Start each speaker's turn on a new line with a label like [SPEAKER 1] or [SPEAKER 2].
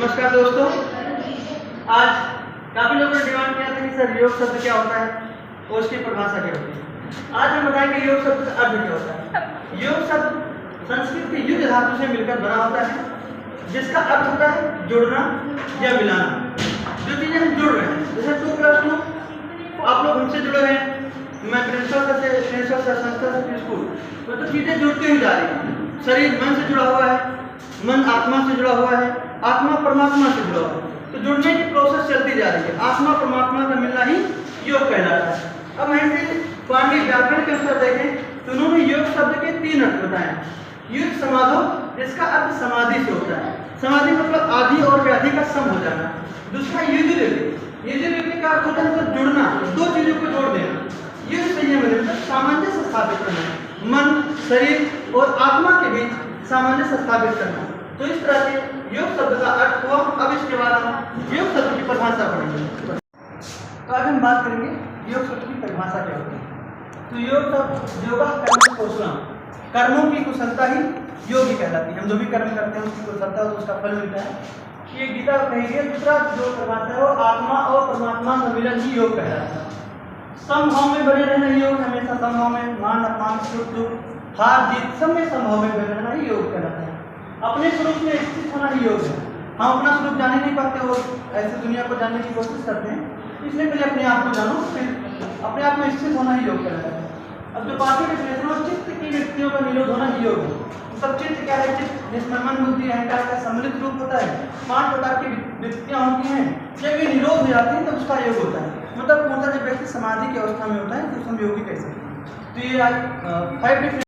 [SPEAKER 1] नमस्कार दोस्तों, आज काफी लोगों ने डिमांड किया था कि सर योग शब्द क्या होता है और उसकी परिभाषा क्या होती है। आज हम बताएंगे योग शब्द का अर्थ क्या होता है। योग शब्द संस्कृत के युग धातु से मिलकर बना होता है, जिसका अर्थ होता है जुड़ना या मिलाना। जो चीजें हम जुड़ रहे हैं, जैसे 2+2 आप लोग हमसे जुड़े हैं, मैं प्रिंसिपल से संस्था से स्कूल, तो चीजें जुड़ती ही जा रही है। शरीर मन से जुड़ा हुआ है, मन आत्मा से जुड़ा हुआ है, आत्मा परमात्मा से जुड़ा हुआ है, तो जुड़ने की प्रोसेस चलती जा रही है। आत्मा परमात्मा का मिलना ही योग कहलाता है। अब महर्षि पाणिनि व्याकरण के अनुसार देखें तो उन्होंने योग शब्द के 3 अर्थ बताए। युग समाधो, जिसका अर्थ समाधि से होता है। समाधि मतलब आधि और व्याधि का सम हो जाना। दूसरा युजलिपि का अर्थ होता है मतलब जुड़ना, 2 चीजों को जोड़ देना। युग संयम मतलब सामंजस्य स्थापित करना, मन शरीर और आत्मा के बीच सामंजस्य स्थापित करना। तो इस तरह से योग शब्द का अर्थ हुआ। अब इसके बाद हम योग शब्द की परिभाषा पढ़ेंगे। तो आज हम बात करेंगे योग शब्द की परिभाषा क्या होती है। तो योग शब्द योगा कर्म कौशलम, कर्मों की कुशलता ही योग ही कहलाती है। हम जो भी कर्म करते हैं उसकी कुशलता तो उसका फल मिलता है। ये गीता कही है। दूसरा जो परिभाषा है वो आत्मा और परमात्मा का मिलन ही योग कहलाता है। समभाव में बने रहना योग, हमेशा समभाव में, मान अपमान सुख दुख हार जीत सब में समभाव में बने रहना ही योग कहलाता है। अपने स्वरूप में स्थित होना ही योग है। हम अपना स्वरूप जान नहीं पाते और ऐसे दुनिया को जानने की कोशिश करते हैं, इसलिए पहले अपने आप को जानो, फिर अपने आप में स्थित होना ही योग कहलाता है। अब जो बाकी डेफिनेशन है, चित्त की व्यक्तियों का निरोध होना ही योग है। सब चित्त क्या है? चित्त जिसमें मन बुद्धि अहंकार का सम्मिलित रूप होता है। 5 प्रकार की वृत्तियां होती हैं, जब ये निरोध हो जाती हैं तब उसका योग होता है। मतलब पूर्णतः जब व्यक्ति समाधि की अवस्था में होता है तो हम योगी कह सकते हैं। तो ये 5